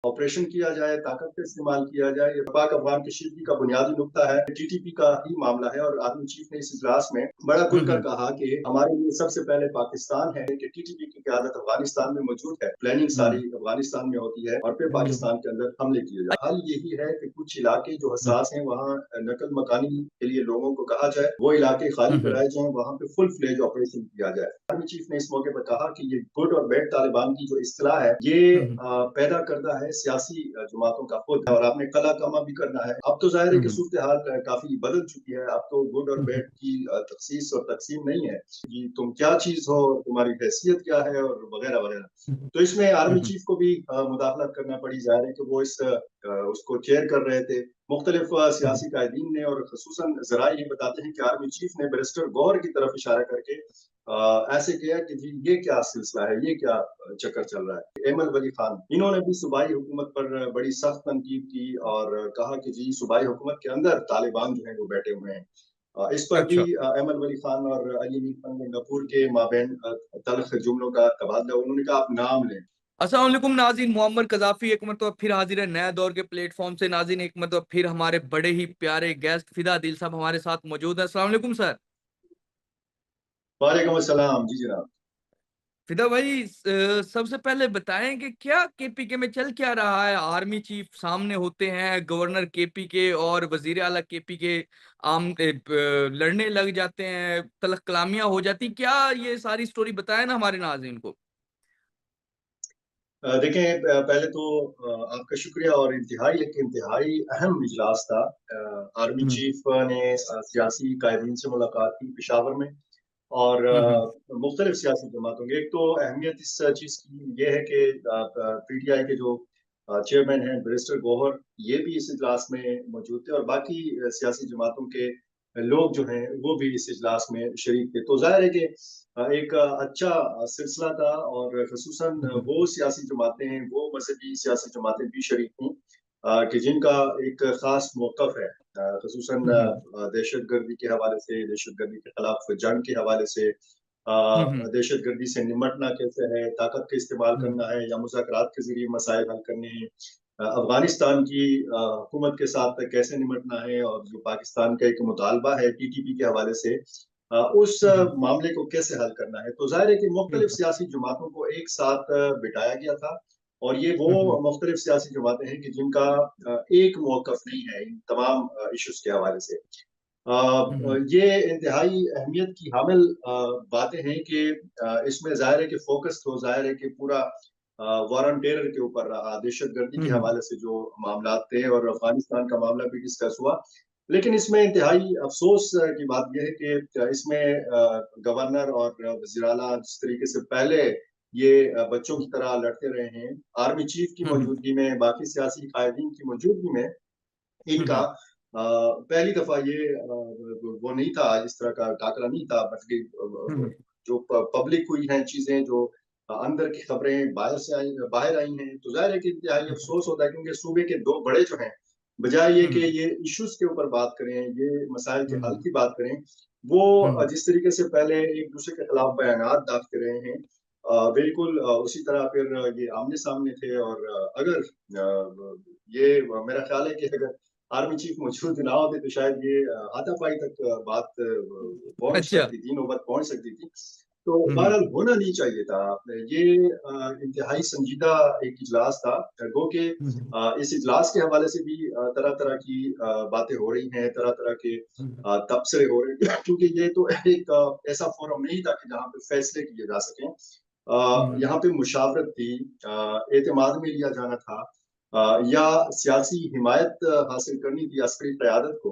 Operation किया जाए, ताकत का इस्तेमाल किया जाए, ये पाक अफ़गान कशीदगी का बुनियादी नुकता है, टीटीपी का ही मामला है। और आर्मी चीफ ने इस इजलास में बड़ा हुँ, खुलकर हुँ। कहा कि हमारे लिए सबसे पहले पाकिस्तान है कि टीटीपी की क़यादत अफ़गानिस्तान में मौजूद है, प्लानिंग सारी हुँ, अफ़गानिस्तान में होती है और फिर बिल्कुल। पाकिस्तान के अंदर हमले किए जाए। हल यही है कि कुछ इलाके जो हुँ, हसास हैं, वहाँ नकल मकानी के लिए लोगों को कहा जाए, वो इलाके खाली हुँ, हुँ। कराए जाएँ, वहाँ पे फुल फ्लेज ऑपरेशन किया जाए। आर्मी चीफ ने इस मौके पर कहा कि ये गुड और बैड तालिबान की जो इस्तिलाह है, ये हुँ, हुँ। पैदा करता है सियासी जमातों का खुद, हुँ, और आपने कला कमा भी करना है। अब तो ज़ाहिर है हुँ, कि हुँ। सूरत हाल काफ़ी बदल चुकी है। अब तो गुड और हुँ, हुँ। बैड की तखसीस और तक़सीम नहीं है कि तुम क्या चीज़ हो, तुम्हारी हैसियत क्या है और वग़ैरह-वग़ैरह। हुँ, हुँ। तो इसमें हुँ, आर्मी हुँ। चीफ को भी मुदाखलत करना पड़ी। ज़ाहिर है कि वो उसको चेयर कर रहे थे। मुख्तलिफ हुँ, हुँ। सियासी कायदीन ने और ख़ुसूसन ज़राए ये बताते हैं कि आर्मी चीफ ने बैरिस्टर गौहर की तरफ इशारा करके ऐसे किया कि जी ये क्या सिलसिला है, ये क्या चक्कर चल रहा है। एमल वली खान, इन्होंने भी सूबाई हुकूमत पर बड़ी सख्त तनकीद की और कहा कि जी सूबाई हुकूमत के अंदर तालिबान जो है वो बैठे हुए हैं। इस पर भी अच्छा। अहमद वली खान और अली मीर गफूर के माबैन तल्ख जुमलों का तबादला। उन्होंने कहा आप नाम लें। अस्सलाम वालेकुम नाज़रीन, मुअम्मर कज़ाफ़ी एक मरतबा फिर हाज़िर है नया दौर के प्लेटफ़ॉर्म से। नाज़रीन, एक मरतबा फिर हमारे बड़े ही प्यारे गेस्ट फ़िदा दिल साहब हमारे साथ मौजूद हैं। अस्सलाम वालेकुम सर। वालेकुम अस्सलाम। जी जनाब। फ़िदा भाई, सबसे पहले बताएँ कि क्या केपीके में चल क्या रहा है? आर्मी चीफ सामने होते हैं, गवर्नर केपीके और वज़ीर आला केपीके लड़ने लग जाते हैं, तलख़ कलामियाँ हो जाती। क्या ये सारी स्टोरी बताएँ ना हमारे नाज़रीन को? देखें, पहले तो आपका शुक्रिया। और इंतहाई अहम इजलास था। आर्मी हुँ, चीफ ने सियासी कायदीन से मुलाकात की पेशावर में और हुँ, हुँ, मुख्तलिफ सियासी जमातों की। एक तो अहमियत इस चीज़ की ये है कि पीटीआई के जो चेयरमैन हैं बैरिस्टर गौहर, ये भी इस इजलास में मौजूद थे और बाकी सियासी जमातों के लोग जो हैं वो भी इस इजलास में शरीक थे। तो ज़ाहिर है कि एक अच्छा सिलसिला था और ख़ुसूसन हुँ, वो सियासी जमातें हैं, वो मज़हबी सियासी जमातें भी शरीक थीं कि जिनका एक ख़ास मौक़िफ़ है। ख़ुसूसन हुँ, हुँ, दहशतगर्दी के हवाले से, दहशतगर्दी के खिलाफ जंग के हवाले से, हुँ, हुँ, दहशतगर्दी से निमटना कैसे है, ताकत का इस्तेमाल हुँ, करना है या मुज़ाकरात के ज़रिए मसाइल हल करने हैं। अफ़गानिस्तान की हुकूमत के साथ कैसे निमटना है और जो पाकिस्तान का एक मुतालबा है टीटीपी के हवाले से, उस हुँ, हुँ, मामले को कैसे हल करना है। तो ज़ाहिर है कि हुँ, मुख्तलिफ सियासी जमातों को एक साथ बिठाया गया था और ये वो हुँ, हुँ, मुख्तलिफ सियासी जमातें हैं कि जिनका एक मौक़िफ़ नहीं है इन तमाम इश्यूज़ के हवाले से। हुँ, हुँ, ये इंतहाई अहमियत की हामिल बातें हैं कि इसमें ज़ाहिर है कि फ़ोकस तो ज़ाहिर है कि पूरा वॉर ऑन टेरर के ऊपर रहा, दहशतगर्दी हुँ, के हुँ, हवाले से जो मामलात थे और अफ़गानिस्तान का मामला भी डिस्कस हुआ। लेकिन इसमें इंतहाई अफ़सोस की बात ये है कि इसमें गवर्नर और वज़ीर आला जिस तरीके से पहले ये बच्चों की तरह लड़ते रहे हैं, आर्मी चीफ़ की हुँ, हुँ, मौजूदगी में, बाकी सियासी कायदीन की मौजूदगी में हुँ, इनका हुँ, पहली दफ़ा ये वो नहीं था, इस तरह का टाकरा नहीं था, बल्कि हुँ, हुँ, जो पब्लिक हुई हैं चीज़ें, जो अंदर की खबरें बाहर आई हैं, तो ज़ाहिर है कि इंतहाई अफ़सोस होता है क्योंकि सूबे के 2 बड़े जो हैं, बजाय ये हुँ, कि हुँ, ये इश्यूज़ के ऊपर बात करें, ये मसाइल के हुँ, हल हुँ, की बात करें, वो हुँ, हुँ, जिस तरीके से पहले एक-दूसरे के खिलाफ बयानात दागते रहे हैं, बिल्कुल उसी तरह फिर ये आमने-सामने थे। और अगर ये मेरा ख़्याल है कि अगर आर्मी चीफ मौजूद ना होते तो शायद ये हाथापाई तक बात पहुँच अच्छा। सकती थी, नौबत पहुँच सकती थी। तो हुँ, हुँ, बहरहाल होना नहीं चाहिए था। ये इंतहाई संजीदा एक इजलास था। गो के हुँ, हुँ, इस इजलास के हवाले से भी तरह-तरह की बातें हो रही हैं, तरह-तरह के हुँ, तबसरे हो रहे हैं क्योंकि ये तो एक ऐसा फोरम नहीं था कि जहाँ पे फैसले किए जा सकें। हुँ, हुँ, यहाँ पे मुशावरत थी, एतमाद में लिया जाना था या सियासी हिमायत हासिल करनी थी अस्करी क़यादत को।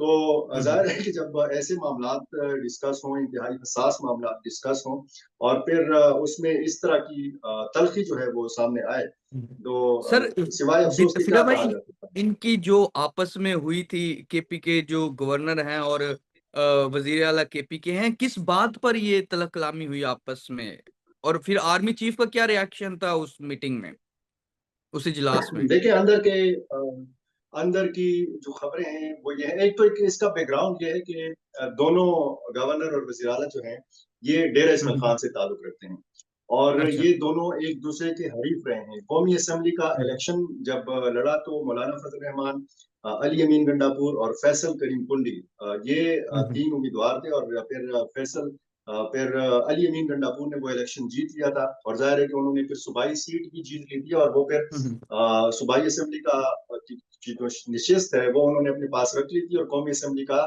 तो हुँ, हुँ, ज़ाहिर है कि जब ऐसे मामलात डिस्कस हों, इंतहाई हसास मामलात डिस्कस हों और फिर उसमें इस तरह की तल्ख़ी जो है वो सामने आए, हुँ। तो सर, सिवाय अफ़सोस के फिदा क्या कहा भाई, जा सकता है? इनकी जो आपस में हुई थी, केपी के जो गवर्नर हैं और वज़ीर आला केपी के हैं, किस बात पर ये तलक़ कलामी हुई आपस में? और फिर आर्मी चीफ का क्या रिएक्शन था उस मीटिंग में, उस इजलास में? देखिए, अंदर की जो खबरें हैं वो ये है। एक तो एक इसका बैकग्राउंड ये है कि दोनों गवर्नर और वज़ीर आला जो हैं, ये डेरा हुँ, इस्माइल हुँ। खान से ताल्लुक़ रखते हैं। और अच्छा। ये दोनों एक दूसरे के हरीफ रहे हैं। कौमी असेंबली का इलेक्शन जब लड़ा तो मौलाना फजल रहमान, अली अमीन गंडापुर और फैसल करीम कुंडी, ये तीन उम्मीदवार थे। और फिर अली अमीन गंडापुर ने वो इलेक्शन जीत लिया था, और जाहिर है कि उन्होंने फिर सूबाई सीट भी जीत ली थी। और वो फिर सूबाई असेंबली का की जो निशस्त है वो उन्होंने अपने पास रख ली थी, और कौमी असेंबली का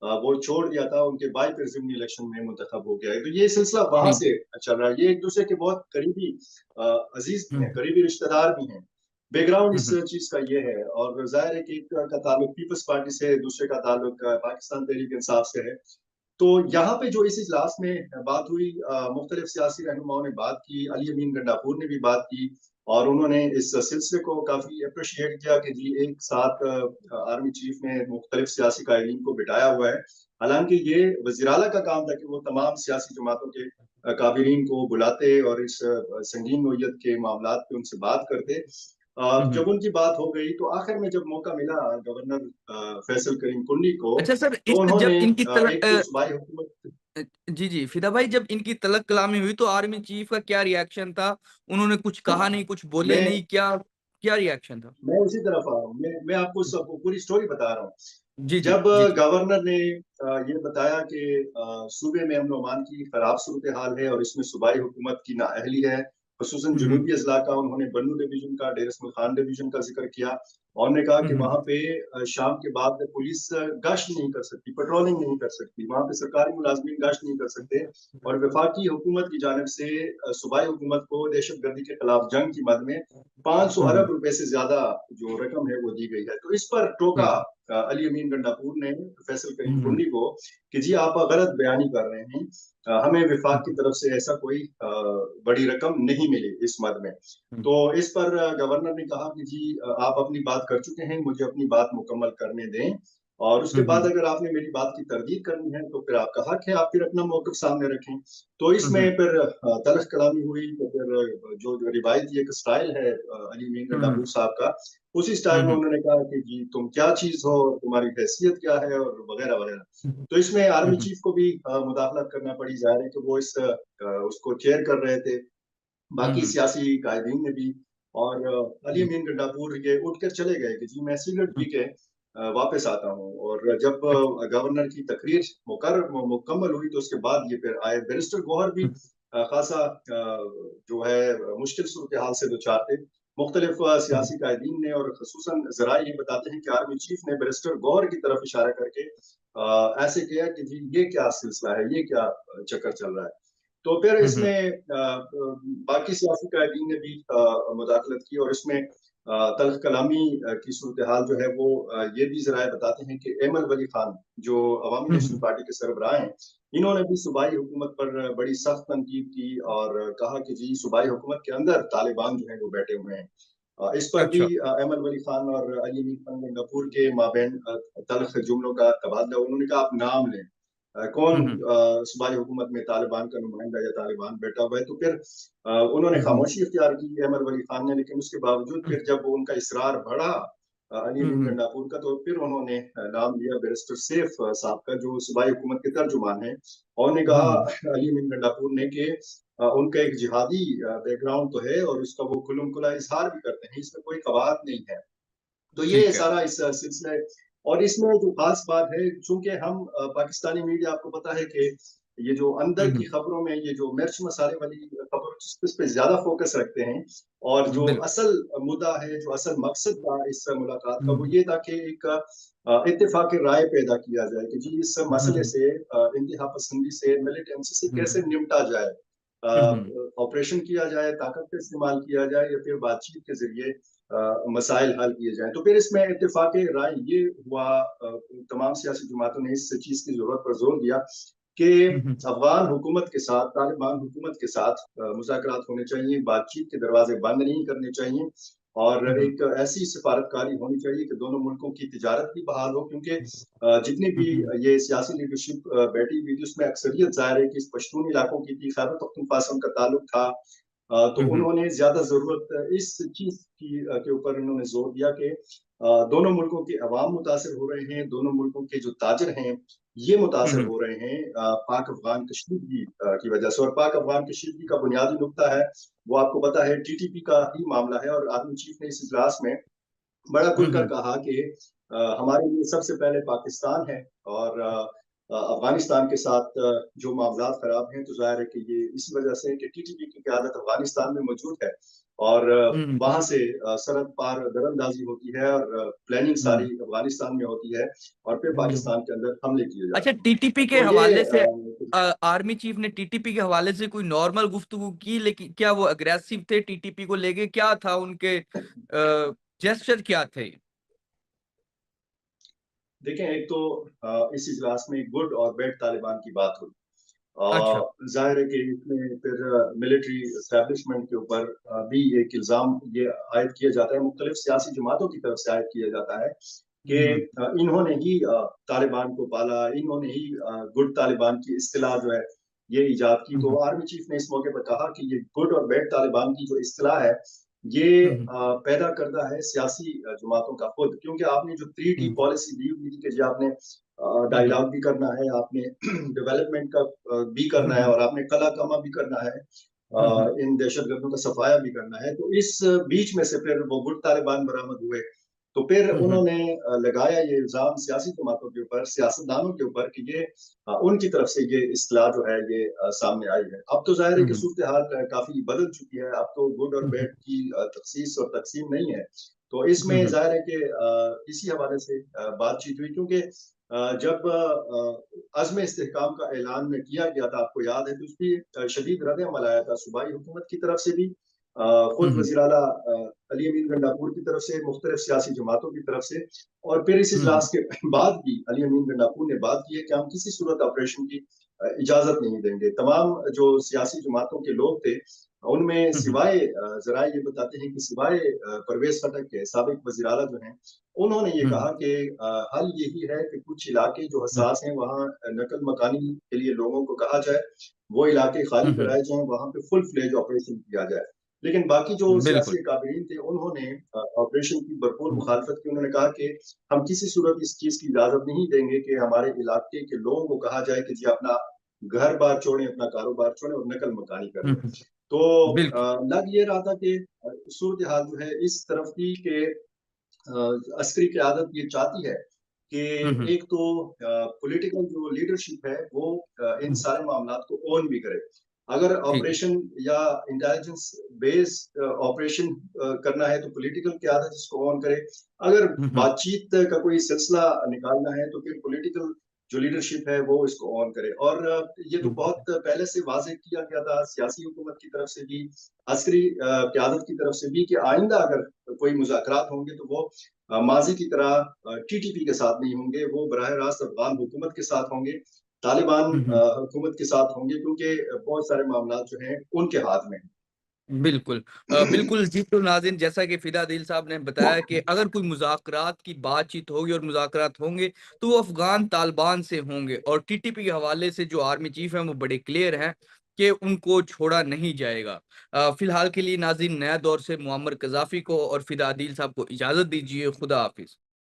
वो छोड़ दिया था, उनके बाई फिर ज़िमनी इलेक्शन में मुंतखब हो गया है। तो ये सिलसिला वहां जी। से चल रहा है। ये एक दूसरे के बहुत करीबी अजीज भी हैं, करीबी रिश्तेदार भी हैं। बैकग्राउंड इस चीज का ये है। और जाहिर है कि एक का ताल्लुक पीपल्स पार्टी से है, दूसरे का ताल्लुक पाकिस्तान तहरीक इंसाफ से है। तो यहाँ पे जो इस इजलास में बात हुई, मुख्तलिफ सियासी रहनुमाओं ने बात की, अली अमीन गंडापुर ने भी बात की, और उन्होंने इस सिलसिले को काफी अप्रिशिएट किया कि जी एक साथ आर्मी चीफ ने मुख्तलिफ सियासी कायदीन को बिठाया हुआ है। हालांकि ये वज़ीर-ए-आला का काम था कि वो तमाम सियासी जमातों के काबिरीन को बुलाते और इस संगीन नोयत के मामलात पे उनसे बात करते। जब उनकी बात हो गई तो आखिर में जब मौका मिला गवर्नर फैसल करीम कुंडी को, अच्छा सर, तो इस जब उन्होंने इनकी एक तो सूबाई हुकूमत। जी जी फिदा भाई, जब इनकी तलक कलामी हुई तो आर्मी चीफ का क्या रिएक्शन था? उन्होंने कुछ कहा नहीं, कुछ बोले मैं नहीं, क्या क्या रिएक्शन था? मैं उसी तरफ आ रहा हूँ। मैं आपको सब पूरी स्टोरी बता रहा हूँ। जी जी जब जी जी। गवर्नर ने ये बताया कि सूबे में अमन अमान की खराब सूरत हाल है और इसमें सूबाई हुकूमत की नाअहली है, खुसूसन हम्म जनूबी अजला का, उन्होंने बन्नू डिवीजन का, डेर इस्माइल खान डिवीजन का जिक्र किया। और उन्होंने कहा कि हम्म वहां पे शाम के बाद पुलिस गश्त नहीं कर सकती, पेट्रोलिंग नहीं कर सकती, वहां पे सरकारी मुलाजमीन गश्त नहीं कर सकते। और वफाकी हुकूमत की जानिब से सूबाई हुकूमत को दहशत गर्दी के खिलाफ जंग की मद में 500 अरब हम्म रुपए से ज्यादा जो रकम है वो दी गई है। तो इस पर टोका हम्म अली अमीन गंडापुर ने फैसल करीम हम्म कुंडी को कि जी आप गलत बयानी कर रहे हैं, हमें विफाक की तरफ से ऐसा कोई बड़ी रकम नहीं मिली इस मद में। तो इस पर गवर्नर ने कहा कि जी आप अपनी बात कर चुके हैं, मुझे अपनी बात मुकम्मल करने दें, और उसके बाद हम्म अगर आपने मेरी बात की तरदीद करनी है तो फिर आपका हक है, आप फिर अपना मौकफ सामने रखें। तो इसमें हम्म फिर तलख कलामी हुई। तो फिर जो रिवायती एक स्टाइल है अली मीन हम्म गंडापुर साहब का, उसी स्टाइल में हम्म उन्होंने कहा कि जी तुम क्या चीज हो, तुम्हारी हैसियत क्या है, और वगैरह वगैरह। तो इसमें आर्मी हम्म चीफ को भी मुदाखलत करना पड़ी। जाहिर है कि वो इस उसको चेयर कर रहे थे, बाकी हम्म सियासी कायदीन ने भी। और अली अमीन गंडापुर ये उठकर चले गए कि जी मैं सिगरेट पी के वापस आता हूँ। और जब अच्छा। गवर्नर की तकरीर मुकम्मल हुई तो उसके बाद ये फिर आए। बैरिस्टर गौहर भी खासा जो है मुश्किल सूरत हाल से दो चार थे। मुख्तलिफ सियासी कायदीन ने और खसूसन जराए ये बताते हैं कि आर्मी चीफ ने बैरिस्टर गौहर की तरफ इशारा करके ऐसे किया कि जी ये क्या सिलसिला है, ये क्या चक्कर चल रहा है। तो फिर हम्म इसमें बाकी सियासी कायदीन ने भी मुदाखलत की, और इसमें तल्ख कलामी की सूरत हाल जो है वो ये भी जराए बताते हैं कि एमल वली खान जो अवामी नेशनल हम्म पार्टी के सरबराह हैं, इन्होंने भी सूबाई हुकूमत पर बड़ी सख्त तनकीद की, और कहा कि जी सूबाई हुकूमत के अंदर तालिबान जो है वो बैठे हुए हैं। इस पर भी अच्छा। एमल वली खान और अली मीर खान गंगापुर के माबैन तल्ख जुमलों का तबादला। उन्होंने कहा आप नाम लें, कौन हम्म सूबाई हुकूमत में तालिबान का नुमाइंदा या तालिबान बैठा हुआ है। तो फिर उन्होंने हम्म खामोशी इख्तियार की अहमद वली खान ने। लेकिन उसके बावजूद फिर जब उनका इसरार बढ़ा अली अमीन हम्म गंडापुर का, तो फिर उन्होंने नाम लिया बैरिस्टर सैफ साहब का जो सूबाई हुकूमत के तर्जुमान है। और उन्होंने कहा हम्म अली अमीन गंडापुर ने कि उनका एक जिहादी बैकग्राउंड तो है, और उसका वो खुल्लम खुला इजहार भी करते हैं, इसमें कोई कवात नहीं है। तो ये ठीक है। सारा इस सिलसिले। और इसमें जो खास बात है, चूंकि हम पाकिस्तानी मीडिया, आपको पता है कि ये जो अंदर की हम्म खबरों में ये जो मिर्च मसाले वाली खबर, इस पे ज्यादा फोकस रखते हैं। और जो बिल्कुल। असल मुद्दा है, जो असल मकसद था इस मुलाकात का, वो हम्म ये था कि एक इत्तेफाक राय पैदा किया जाए कि जी इस मसले हम्म से, इंतहा पसंदी से, मिलिटेंसी से कैसे हम्म निपटा जाए। हम्म ऑपरेशन किया जाए, ताकत का इस्तेमाल किया जाए, या फिर बातचीत के जरिए मसाइल हल किए जाएं। तो फिर इसमें इत्तेफाक राय ये हुआ, तमाम सियासी जमातों ने इस चीज की जरूरत पर जोर दिया कि हम्म अफगान हुकूमत के साथ, तालिबान हुकूमत के साथ मुज़ाकरात होने चाहिए, बातचीत के दरवाजे बंद नहीं करने चाहिए, और हम्म एक ऐसी सिफारतकारी होनी चाहिए कि दोनों मुल्कों की तिजारत भी बहाल हो। क्योंकि जितनी भी हम्म ये सियासी लीडरशिप बैठी हुई थी, उसमें अक्सरियत जाहिर है कि इस पश्तून इलाकों की थी, खैबर पख्तूनख्वा से उनका ताल्लुक था। तो उन्होंने ज्यादा जरूरत इस चीज की के ऊपर उन्होंने जोर दिया कि दोनों मुल्कों के अवाम मुतासर हो रहे हैं, दोनों मुल्कों के जो ताजर हैं ये मुतासर हो रहे हैं पाक अफगान कशीदगी की वजह से। और पाक अफगान कशीदगी का बुनियादी नुक्ता है, वो आपको पता है, टीटीपी का ही मामला है। और आर्मी चीफ ने इस इजलास में बड़ा खुलकर कहा कि हमारे लिए सबसे पहले पाकिस्तान है, और अफगानिस्तान के साथ जो मामला खराब हैं तो जाहिर है कि ये इसी वजह से कि टीटीपी की क़यादत अफगानिस्तान में मौजूद है, और वहां से सरहद पार दरअंदाजी होती है, और प्लानिंग सारी अफगानिस्तान में होती है, और फिर पाकिस्तान के अंदर हमले किए अच्छा, जाते हैं। टीटीपी के तो ये हवाले से आर्मी चीफ ने टीटीपी के हवाले से कोई नॉर्मल गुफ्तगू की, लेकिन क्या वो अग्रेसिव थे टीटीपी को लेके? क्या था उनके जेस्चर क्या थे? देखें, एक तो इस इजलास में गुड और बैड तालिबान की बात हुई। अच्छा। जाहिर है कि इसमें फिर मिलिट्री एस्टेब्लिशमेंट के ऊपर भी एक इल्जाम ये आयद किया जाता है, मुख्तलिफ सियासी जमातों की तरफ से आयद किया जाता है कि इन्होंने ही तालिबान को पाला, इन्होंने ही गुड तालिबान की इस्तिलाह जो है ये इजाद की। तो आर्मी चीफ ने इस मौके पर कहा कि ये गुड और बैड तालिबान की जो इस्तिलाह है ये पैदा करता है सियासी जमातों का खुद, क्योंकि आपने जो 3D पॉलिसी दी हुई थी कि जी आपने डायलॉग भी करना है, आपने डेवलपमेंट का भी करना है, और आपने कला कमा भी करना है, इन दहशतगर्दों का सफाया भी करना है। तो इस बीच में से फिर वो गुट तालिबान बरामद हुए। तो फिर उन्होंने लगाया ये इल्जाम सियासी जमातों के ऊपर, सियासतदानों के ऊपर कि ये उनकी तरफ से ये इस्तिलाह जो है ये सामने आई है। अब तो जाहिर है कि सूरत हाल काफी बदल चुकी है, अब तो गुड और बैड की तखसीस और तकसीम नहीं है। तो इसमें जाहिर है कि इसी हवाले से बातचीत हुई, क्योंकि जब अज़्म इस्तेहकाम का ऐलान में किया गया था, आपको याद है, तो उसकी शदीद रद्द अमल आया था सूबाई हुकूमत की तरफ से भी, खुद वज़ीर आला अली अमीन गंडापुर की तरफ से, मुख्तलिफ सियासी जमातों की तरफ से। और फिर इस इजलास के बाद भी अली अमीन गंडापुर ने बात की है कि हम किसी सूरत ऑपरेशन की इजाजत नहीं देंगे। तमाम जो सियासी जमातों के लोग थे उनमें सिवाय जराए ये बताते हैं कि सिवाय परवेज खटक के साबिक वज़ीर आला जो हैं, उन्होंने ये कहा कि हल यही है कि कुछ इलाके जो हसास हैं वहाँ नकल मकानी के लिए लोगों को कहा जाए, वो इलाके खाली कराए जाएं, वहाँ पे फुल फ्लेज ऑपरेशन किया जाए। लेकिन बाकी जो बिल्कुल। सियासी काबिरीन थे उन्होंने ऑपरेशन की भरपूर मुखालफत की। उन्होंने कहा कि हम किसी सूरत इस चीज की इजाजत नहीं देंगे कि हमारे इलाके के लोगों को कहा जाए कि जी अपना घर बार छोड़ें, अपना कारोबार छोड़ें और नकल मकानी कर लें। तो बिल्कुल। लग ये रहा था कि सूरत हाल जो है इस तरफ की के अस्करी क़यादत ये चाहती है कि एक तो पॉलिटिकल जो लीडरशिप है वो इन सारे मामलात को ओन भी करे। अगर ठीक है। ऑपरेशन या इंटेलिजेंस बेस्ड ऑपरेशन करना है तो पॉलिटिकल क़यादत इसको ओन करे। अगर बातचीत का कोई सिलसिला निकालना है तो फिर पॉलिटिकल जो लीडरशिप है वो इसको ऑन करे। और ये तो बहुत पहले से वाज़ेह किया गया था सियासी हुकूमत की तरफ से भी, अस्करी क़यादत की तरफ से भी, कि आइंदा अगर कोई मुज़ाकरात होंगे तो वो माजी की तरह टीटीपी के साथ नहीं होंगे, वो बराह रास्त अफगान हुकूमत के साथ होंगे, तालिबान हुकूमत के साथ होंगे, क्योंकि बहुत सारे मामला जो हैं उनके हाथ में हैं। बिल्कुल। बिल्कुल जी। तो नाज़रीन, जैसा कि फ़िदा दिल साहब ने बताया कि अगर कोई मुज़ाकरात की बातचीत होगी और मुज़ाकरात होंगे तो वो अफ़गान तालिबान से होंगे, और टीटीपी के हवाले से जो आर्मी चीफ़ हैं वो बड़े क्लियर हैं कि उनको छोड़ा नहीं जाएगा। फ़िलहाल के लिए नाज़रीन, नया दौर से मुअम्मर क़ज़ाफ़ी को और फ़िदा दिल साहब को इजाज़त दीजिए। खुदा हाफ़िज़।